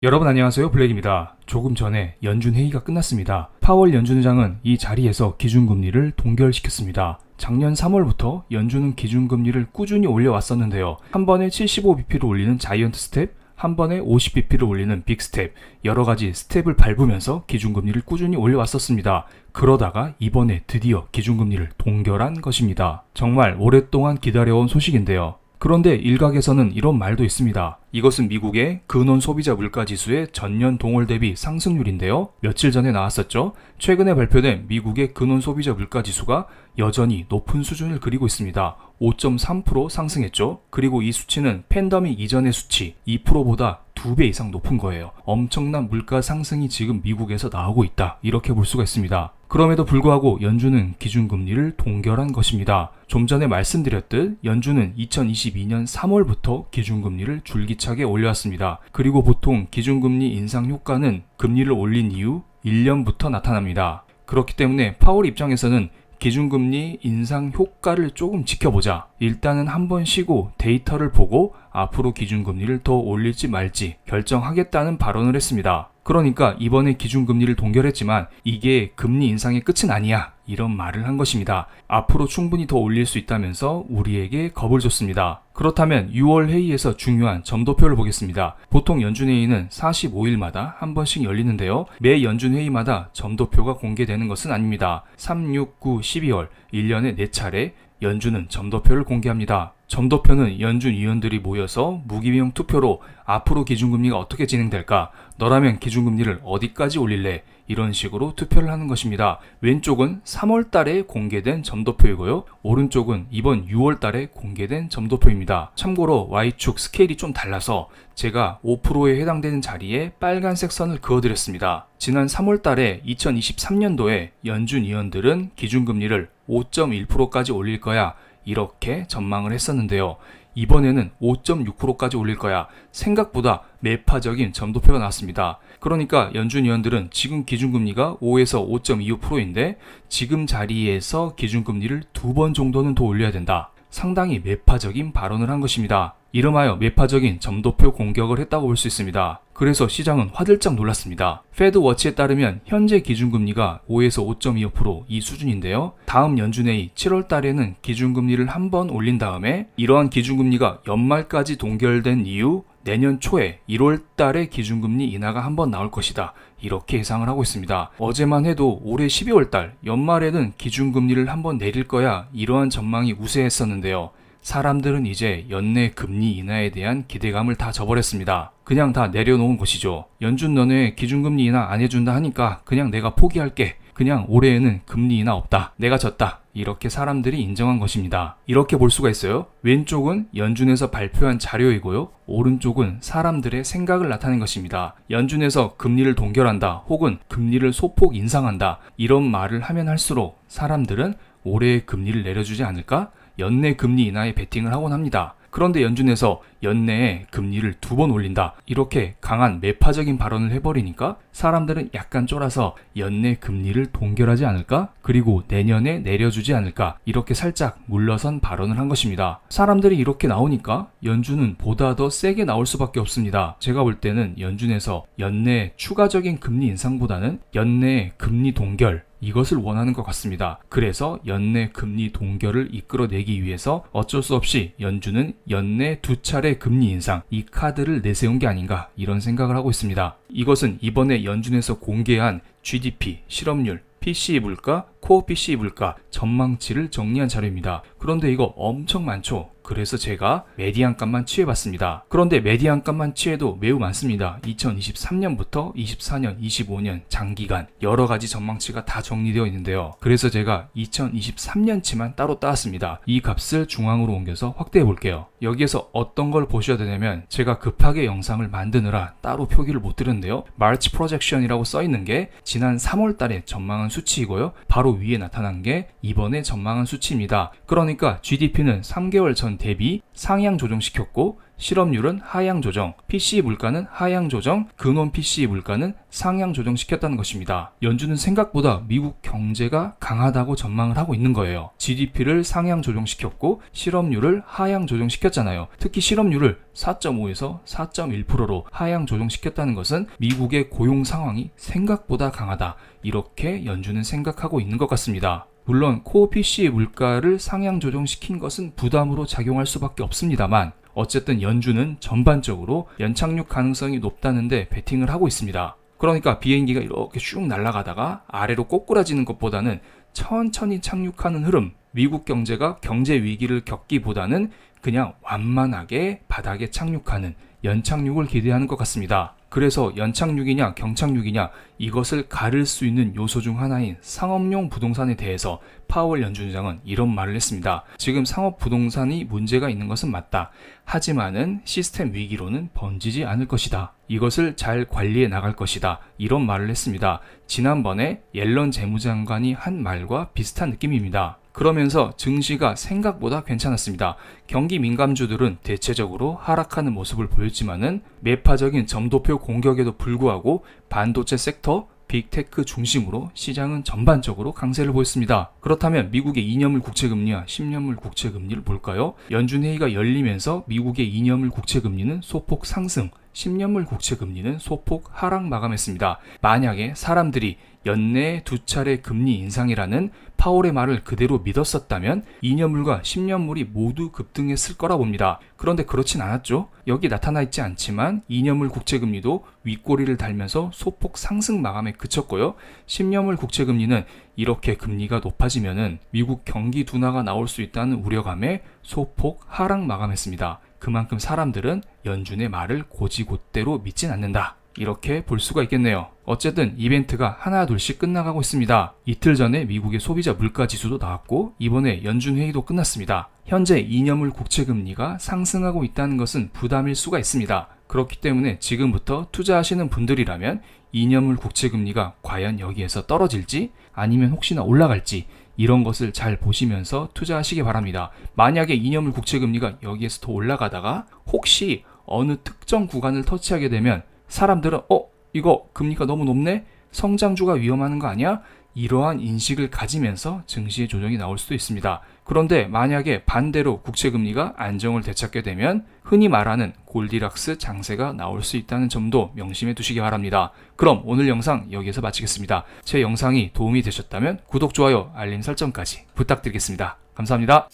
여러분 안녕하세요, 블랙입니다. 조금 전에 연준 회의가 끝났습니다. 파월 연준 의장은 이 자리에서 기준금리를 동결시켰습니다. 작년 3월부터 연준은 기준금리를 꾸준히 올려왔었는데요. 한 번에 75bp를 올리는 자이언트 스텝, 한 번에 50bp를 올리는 빅 스텝, 여러 가지 스텝을 밟으면서 기준금리를 꾸준히 올려왔었습니다. 그러다가 이번에 드디어 기준금리를 동결한 것입니다. 정말 오랫동안 기다려온 소식인데요. 그런데 일각에서는 이런 말도 있습니다. 이것은 미국의 근원 소비자 물가지수의 전년 동월 대비 상승률인데요. 며칠 전에 나왔었죠. 최근에 발표된 미국의 근원 소비자 물가지수가 여전히 높은 수준을 그리고 있습니다. 5.3% 상승했죠. 그리고 이 수치는 팬데믹 이전의 수치 2%보다 2배 이상 높은 거예요. 엄청난 물가 상승이 지금 미국에서 나오고 있다. 이렇게 볼 수가 있습니다. 그럼에도 불구하고 연준은 기준금리를 동결한 것입니다. 좀 전에 말씀드렸듯 연준은 2022년 3월부터 기준금리를 줄기차게 올려왔습니다. 그리고 보통 기준금리 인상 효과는 금리를 올린 이후 1년부터 나타납니다. 그렇기 때문에 파월 입장에서는 기준금리 인상 효과를 조금 지켜보자. 일단은 한번 쉬고 데이터를 보고 앞으로 기준금리를 더 올릴지 말지 결정하겠다는 발언을 했습니다. 그러니까 이번에 기준금리를 동결했지만 이게 금리 인상의 끝은 아니야. 이런 말을 한 것입니다. 앞으로 충분히 더 올릴 수 있다면서 우리에게 겁을 줬습니다. 그렇다면 6월 회의에서 중요한 점도표를 보겠습니다. 보통 연준회의는 45일마다 한 번씩 열리는데요. 매 연준회의마다 점도표가 공개되는 것은 아닙니다. 3, 6, 9, 12월 1년에 4차례 연준은 점도표를 공개합니다. 점도표는 연준 위원들이 모여서 무기명 투표로 앞으로 기준금리가 어떻게 진행될까? 너라면 기준금리를 어디까지 올릴래? 이런 식으로 투표를 하는 것입니다. 왼쪽은 3월 달에 공개된 점도표이고요. 오른쪽은 이번 6월 달에 공개된 점도표입니다. 참고로 Y축 스케일이 좀 달라서 제가 5%에 해당되는 자리에 빨간색 선을 그어드렸습니다. 지난 3월 달에 2023년도에 연준 위원들은 기준금리를 5.1%까지 올릴 거야. 이렇게 전망을 했었는데요. 이번에는 5.6%까지 올릴 거야. 생각보다 매파적인 점도표가 나왔습니다. 그러니까 연준 위원들은 지금 기준금리가 5에서 5.25%인데 지금 자리에서 기준금리를 2번 정도는 더 올려야 된다. 상당히 매파적인 발언을 한 것입니다. 이름하여 매파적인 점도표 공격을 했다고 볼 수 있습니다. 그래서 시장은 화들짝 놀랐습니다. 패드워치에 따르면 현재 기준금리가 5에서 5.25% 이 수준인데요. 다음 연준회의 7월 달에는 기준금리를 한 번 올린 다음에 이러한 기준금리가 연말까지 동결된 이후 내년 초에 1월 달에 기준금리 인하가 한 번 나올 것이다. 이렇게 예상을 하고 있습니다. 어제만 해도 올해 12월 달 연말에는 기준금리를 한 번 내릴 거야. 이러한 전망이 우세했었는데요. 사람들은 이제 연내 금리 인하에 대한 기대감을 다 저버렸습니다. 그냥 다 내려놓은 것이죠. 연준 너네 기준금리 인하 안 해준다 하니까 그냥 내가 포기할게. 그냥 올해에는 금리 인하 없다. 내가 졌다. 이렇게 사람들이 인정한 것입니다. 이렇게 볼 수가 있어요. 왼쪽은 연준에서 발표한 자료이고요. 오른쪽은 사람들의 생각을 나타낸 것입니다. 연준에서 금리를 동결한다 혹은 금리를 소폭 인상한다 이런 말을 하면 할수록 사람들은 올해의 금리를 내려주지 않을까? 연내 금리 인하에 베팅을 하곤 합니다. 그런데 연준에서 연내에 금리를 2번 올린다. 이렇게 강한 매파적인 발언을 해버리니까 사람들은 약간 쫄아서 연내 금리를 동결하지 않을까? 그리고 내년에 내려주지 않을까? 이렇게 살짝 물러선 발언을 한 것입니다. 사람들이 이렇게 나오니까 연준은 보다 더 세게 나올 수밖에 없습니다. 제가 볼 때는 연준에서 연내 추가적인 금리 인상보다는 연내 금리 동결 이것을 원하는 것 같습니다. 그래서 연내 금리 동결을 이끌어내기 위해서 어쩔 수 없이 연준은 연내 2차례 금리 인상 이 카드를 내세운 게 아닌가 이런 생각을 하고 있습니다. 이것은 이번에 연준에서 공개한 GDP, 실업률, PCE 물가, 코어 PCE 물가 전망치를 정리한 자료입니다. 그런데 이거 엄청 많죠? 그래서 제가 메디안 값만 취해봤습니다. 그런데 메디안 값만 취해도 매우 많습니다. 2023년부터 24년, 25년 장기간 여러 가지 전망치가 다 정리되어 있는데요. 그래서 제가 2023년치만 따로 따왔습니다. 이 값을 중앙으로 옮겨서 확대해 볼게요. 여기에서 어떤 걸 보셔야 되냐면 제가 급하게 영상을 만드느라 따로 표기를 못 드렸는데요. 마치 프로젝션이라고 써있는 게 지난 3월 달에 전망한 수치이고요. 바로 위에 나타난 게 이번에 전망한 수치입니다. 그러니까 GDP는 3개월 전 대비 상향 조정시켰고 실업률은 하향 조정, PCE 물가는 하향 조정, 근원 PCE 물가는 상향 조정시켰다는 것입니다. 연준은 생각보다 미국 경제가 강하다고 전망을 하고 있는 거예요. GDP를 상향 조정시켰고 실업률을 하향 조정시켰잖아요. 특히 실업률을 4.5에서 4.1%로 하향 조정시켰다는 것은 미국의 고용 상황이 생각보다 강하다. 이렇게 연준은 생각하고 있는 것 같습니다. 물론 코어 PCE 물가를 상향 조정시킨 것은 부담으로 작용할 수밖에 없습니다만 어쨌든 연준은 전반적으로 연착륙 가능성이 높다는데 베팅을 하고 있습니다. 그러니까 비행기가 이렇게 슉 날아가다가 아래로 꼬꾸라지는 것보다는 천천히 착륙하는 흐름, 미국 경제가 경제 위기를 겪기보다는 그냥 완만하게 바닥에 착륙하는 연착륙을 기대하는 것 같습니다. 그래서 연착륙이냐 경착륙이냐 이것을 가를 수 있는 요소 중 하나인 상업용 부동산에 대해서 파월 연준의장은 이런 말을 했습니다. 지금 상업 부동산이 문제가 있는 것은 맞다. 하지만은 시스템 위기로는 번지지 않을 것이다. 이것을 잘 관리해 나갈 것이다. 이런 말을 했습니다. 지난번에 옐런 재무장관이 한 말과 비슷한 느낌입니다. 그러면서 증시가 생각보다 괜찮았습니다. 경기 민감주들은 대체적으로 하락하는 모습을 보였지만은 매파적인 점도표 공격에도 불구하고 반도체 섹터, 빅테크 중심으로 시장은 전반적으로 강세를 보였습니다. 그렇다면 미국의 2년물 국채금리와 10년물 국채금리를 볼까요? 연준회의가 열리면서 미국의 2년물 국채금리는 소폭 상승, 10년물 국채금리는 소폭 하락 마감했습니다. 만약에 사람들이 연내에 2차례 금리 인상이라는 파월의 말을 그대로 믿었었다면 2년물과 10년물이 모두 급등했을 거라 봅니다. 그런데 그렇진 않았죠. 여기 나타나 있지 않지만 2년물 국채금리도 윗꼬리를 달면서 소폭 상승 마감에 그쳤고요. 10년물 국채금리는 이렇게 금리가 높아지면은 미국 경기 둔화가 나올 수 있다는 우려감에 소폭 하락 마감했습니다. 그만큼 사람들은 연준의 말을 곧이곧대로 믿진 않는다. 이렇게 볼 수가 있겠네요. 어쨌든 이벤트가 하나 둘씩 끝나가고 있습니다. 이틀 전에 미국의 소비자 물가 지수도 나왔고 이번에 연준 회의도 끝났습니다. 현재 2년물 국채금리가 상승하고 있다는 것은 부담일 수가 있습니다. 그렇기 때문에 지금부터 투자하시는 분들이라면 2년물 국채금리가 과연 여기에서 떨어질지 아니면 혹시나 올라갈지 이런 것을 잘 보시면서 투자하시기 바랍니다. 만약에 2년물 국채금리가 여기에서 더 올라가다가 혹시 어느 특정 구간을 터치하게 되면 사람들은 이거 금리가 너무 높네? 성장주가 위험하는 거 아니야? 이러한 인식을 가지면서 증시의 조정이 나올 수도 있습니다. 그런데 만약에 반대로 국채금리가 안정을 되찾게 되면 흔히 말하는 골디락스 장세가 나올 수 있다는 점도 명심해 두시기 바랍니다. 그럼 오늘 영상 여기서 마치겠습니다. 제 영상이 도움이 되셨다면 구독, 좋아요, 알림 설정까지 부탁드리겠습니다. 감사합니다.